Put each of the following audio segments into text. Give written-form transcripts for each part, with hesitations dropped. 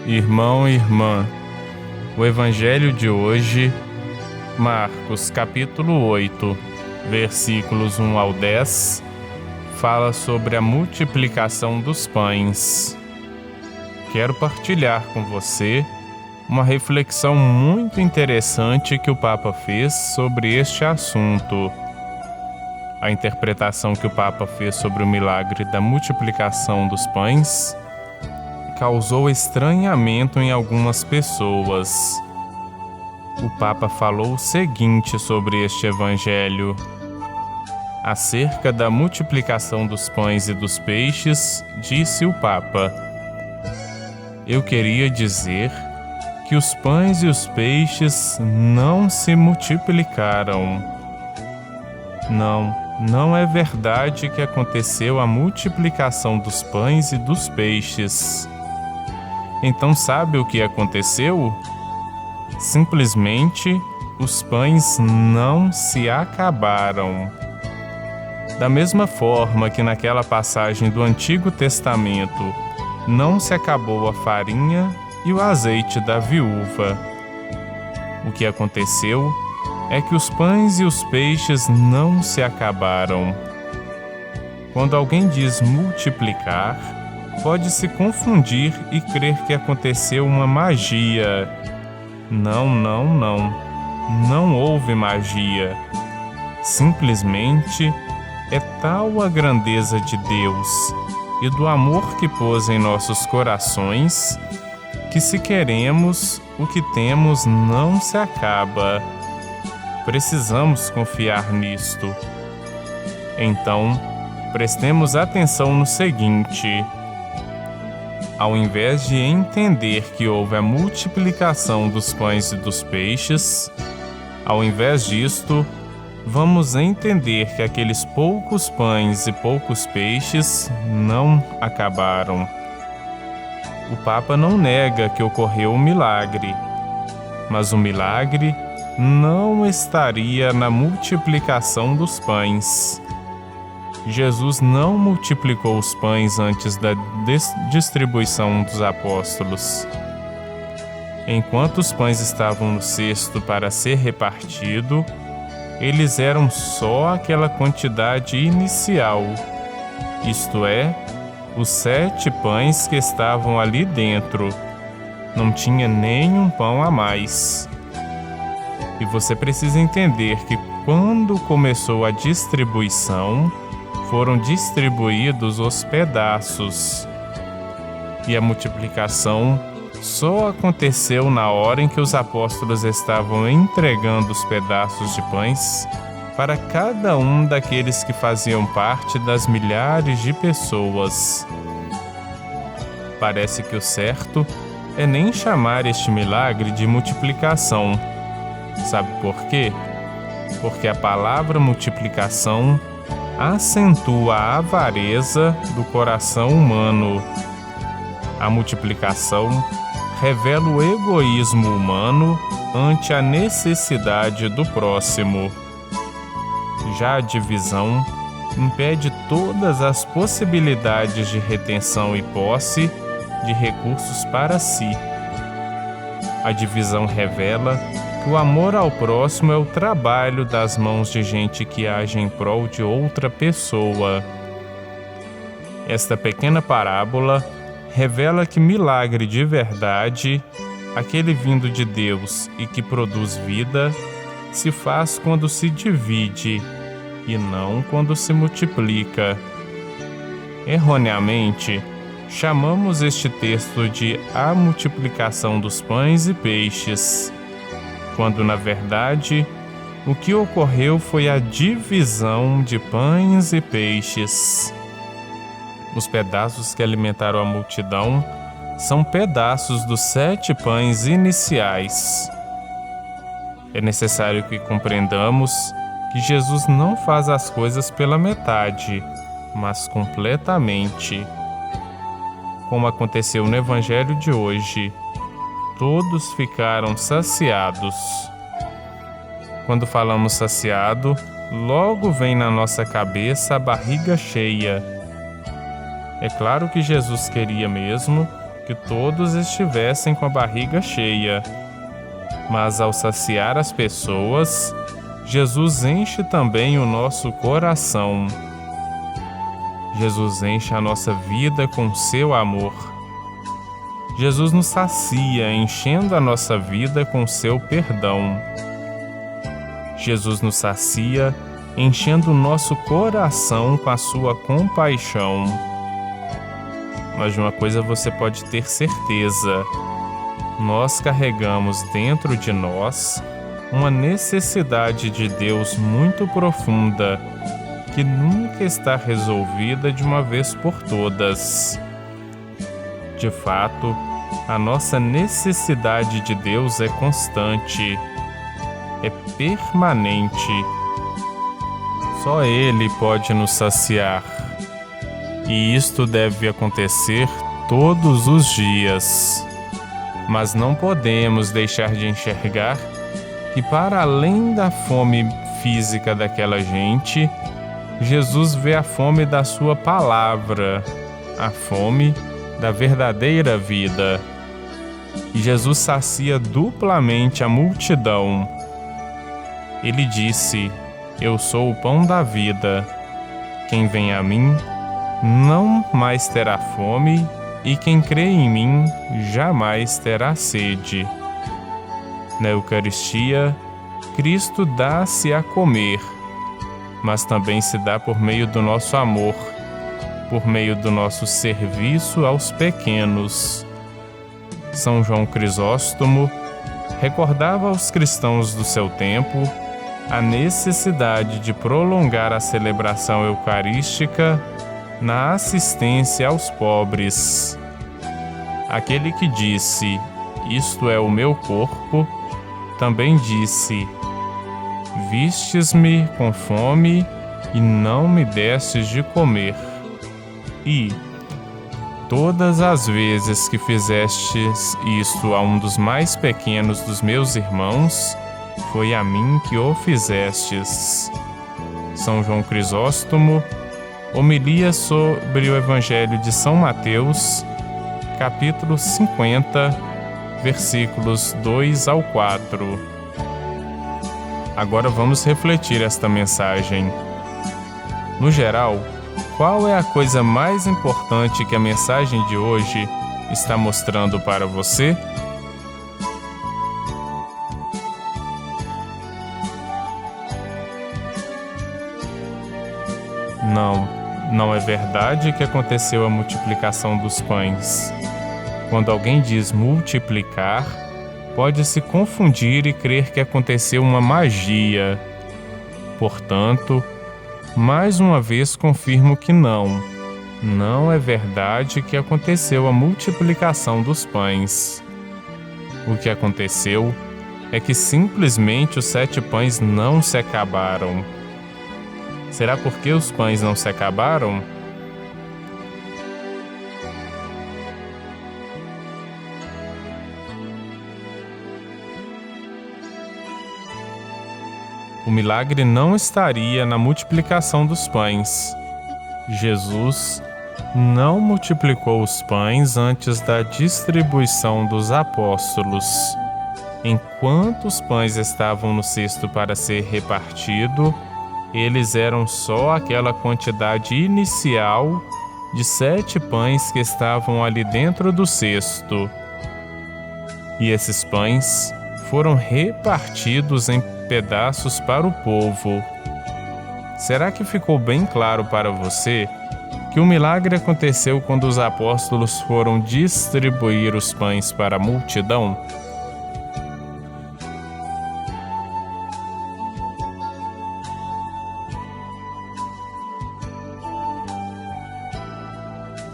Irmão e irmã, o Evangelho de hoje, Marcos capítulo 8, versículos 1 ao 10, fala sobre a multiplicação dos pães. Quero partilhar com você uma reflexão muito interessante que o Papa fez sobre este assunto. A interpretação que o Papa fez sobre o milagre da multiplicação dos pães causou estranhamento em algumas pessoas. O Papa falou o seguinte sobre este Evangelho. Acerca da multiplicação dos pães e dos peixes, disse o Papa: eu queria dizer que os pães e os peixes não se multiplicaram. Não é verdade que aconteceu a multiplicação dos pães e dos peixes. Então sabe o que aconteceu? Simplesmente os pães não se acabaram. Da mesma forma que naquela passagem do Antigo Testamento não se acabou a farinha e o azeite da viúva. O que aconteceu é que os pães e os peixes não se acabaram. Quando alguém diz multiplicar, pode-se confundir e crer que aconteceu uma magia. Não houve magia. Simplesmente é tal a grandeza de Deus e do amor que pôs em nossos corações, que se queremos, o que temos não se acaba. Precisamos confiar nisto. Então, prestemos atenção no seguinte: ao invés de entender que houve a multiplicação dos pães e dos peixes, ao invés disto, vamos entender que aqueles poucos pães e poucos peixes não acabaram. O Papa não nega que ocorreu um milagre, mas o milagre não estaria na multiplicação dos pães. Jesus não multiplicou os pães antes da distribuição dos apóstolos. Enquanto os pães estavam no cesto para ser repartido, eles eram só aquela quantidade inicial, isto é, os 7 pães que estavam ali dentro. Não tinha nenhum pão a mais. E você precisa entender que quando começou a distribuição, foram distribuídos os pedaços. E a multiplicação só aconteceu na hora em que os apóstolos estavam entregando os pedaços de pães para cada um daqueles que faziam parte das milhares de pessoas. Parece que o certo é nem chamar este milagre de multiplicação. Sabe por quê? Porque a palavra multiplicação acentua a avareza do coração humano. A multiplicação revela o egoísmo humano ante a necessidade do próximo. Já a divisão impede todas as possibilidades de retenção e posse de recursos para si. A divisão revela que o amor ao próximo é o trabalho das mãos de gente que age em prol de outra pessoa. Esta pequena parábola revela que milagre de verdade, aquele vindo de Deus e que produz vida, se faz quando se divide e não quando se multiplica. Erroneamente, chamamos este texto de a multiplicação dos pães e peixes, quando, na verdade, o que ocorreu foi a divisão de pães e peixes. Os pedaços que alimentaram a multidão são pedaços dos 7 pães iniciais. É necessário que compreendamos que Jesus não faz as coisas pela metade, mas completamente. Como aconteceu no Evangelho de hoje, todos ficaram saciados. Quando falamos saciado, logo vem na nossa cabeça a barriga cheia. É claro que Jesus queria mesmo que todos estivessem com a barriga cheia. Mas ao saciar as pessoas, Jesus enche também o nosso coração. Jesus enche a nossa vida com seu amor. Jesus nos sacia, enchendo a nossa vida com seu perdão. Jesus nos sacia, enchendo o nosso coração com a sua compaixão. Mas de uma coisa você pode ter certeza: nós carregamos dentro de nós uma necessidade de Deus muito profunda, que nunca está resolvida de uma vez por todas. De fato, a nossa necessidade de Deus é constante, é permanente. Só Ele pode nos saciar, e isto deve acontecer todos os dias. Mas não podemos deixar de enxergar que, para além da fome física daquela gente, Jesus vê a fome da sua palavra, a fome da verdadeira vida. E Jesus sacia duplamente a multidão. Ele disse: Eu sou o pão da vida. Quem vem a mim não mais terá fome, e quem crê em mim jamais terá sede. Na Eucaristia, Cristo dá-se a comer, mas também se dá por meio do nosso amor, por meio do nosso serviço aos pequenos. São João Crisóstomo recordava aos cristãos do seu tempo a necessidade de prolongar a celebração eucarística na assistência aos pobres. Aquele que disse: Isto é o meu corpo, também disse: Vistes-me com fome e não me destes de comer. E todas as vezes que fizestes isto a um dos mais pequenos dos meus irmãos, foi a mim que o fizestes. São João Crisóstomo, homilia sobre o Evangelho de São Mateus, capítulo 50, versículos 2 ao 4. Agora vamos refletir esta mensagem. No geral, qual é a coisa mais importante que a mensagem de hoje está mostrando para você? Não é verdade que aconteceu a multiplicação dos pães. Quando alguém diz multiplicar, pode-se confundir e crer que aconteceu uma magia. Portanto, mais uma vez confirmo que não é verdade que aconteceu a multiplicação dos pães. O que aconteceu é que simplesmente os 7 pães não se acabaram. Será porque os pães não se acabaram? O milagre não estaria na multiplicação dos pães. Jesus não multiplicou os pães antes da distribuição dos apóstolos. Enquanto os pães estavam no cesto para ser repartido, eles eram só aquela quantidade inicial de 7 pães que estavam ali dentro do cesto. E esses pães foram repartidos em pedaços para o povo. Será que ficou bem claro para você que o milagre aconteceu quando os apóstolos foram distribuir os pães para a multidão?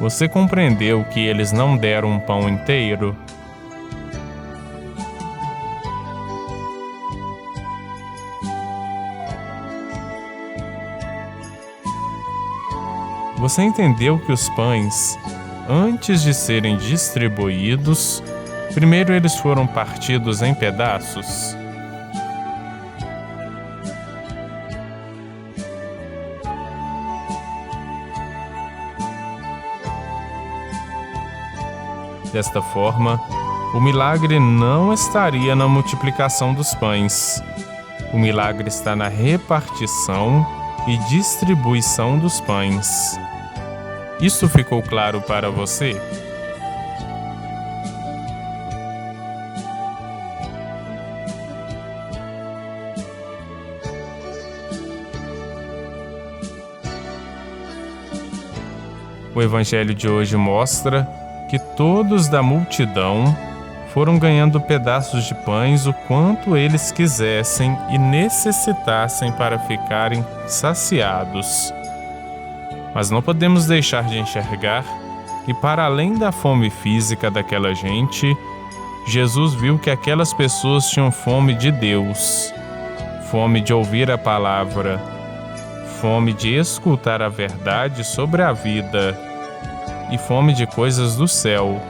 Você compreendeu que eles não deram um pão inteiro? Você entendeu que os pães, antes de serem distribuídos, primeiro eles foram partidos em pedaços? Desta forma, o milagre não estaria na multiplicação dos pães. O milagre está na repartição e distribuição dos pães. Isso ficou claro para você? O evangelho de hoje mostra que todos da multidão foram ganhando pedaços de pães o quanto eles quisessem e necessitassem para ficarem saciados. Mas não podemos deixar de enxergar que, para além da fome física daquela gente, Jesus viu que aquelas pessoas tinham fome de Deus, fome de ouvir a palavra, fome de escutar a verdade sobre a vida e fome de coisas do céu.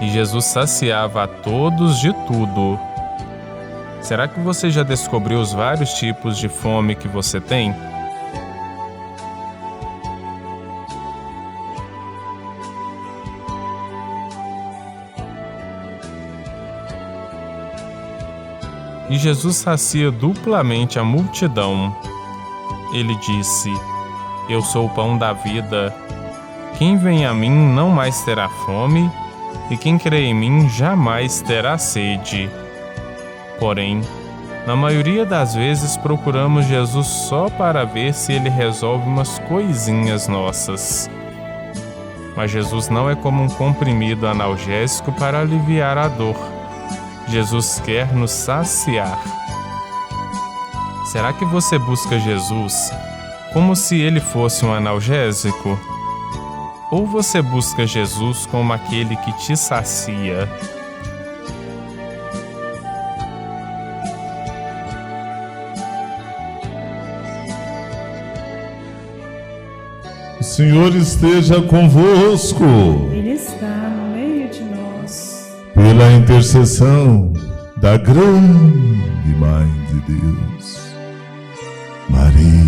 E Jesus saciava a todos de tudo. Será que você já descobriu os vários tipos de fome que você tem? E Jesus sacia duplamente a multidão. Ele disse: Eu sou o pão da vida. Quem vem a mim não mais terá fome, e quem crê em mim jamais terá sede. Porém, na maioria das vezes procuramos Jesus só para ver se ele resolve umas coisinhas nossas. Mas Jesus não é como um comprimido analgésico para aliviar a dor. Jesus quer nos saciar. Será que você busca Jesus como se ele fosse um analgésico? Ou você busca Jesus como aquele que te sacia? O Senhor esteja convosco. Ele está no meio de nós. Pela intercessão da grande Mãe de Deus, Maria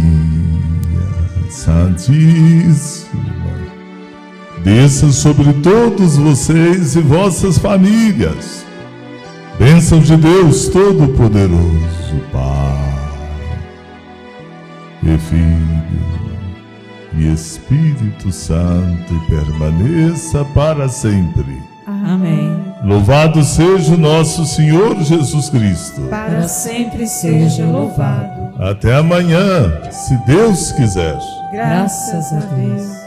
Santíssima, desça sobre todos vocês e vossas famílias bênção de Deus Todo-Poderoso, Pai e Filho e Espírito Santo, e permaneça para sempre. Amém. Louvado seja o nosso Senhor Jesus Cristo. Para sempre seja louvado. Até amanhã, se Deus quiser. Graças a Deus.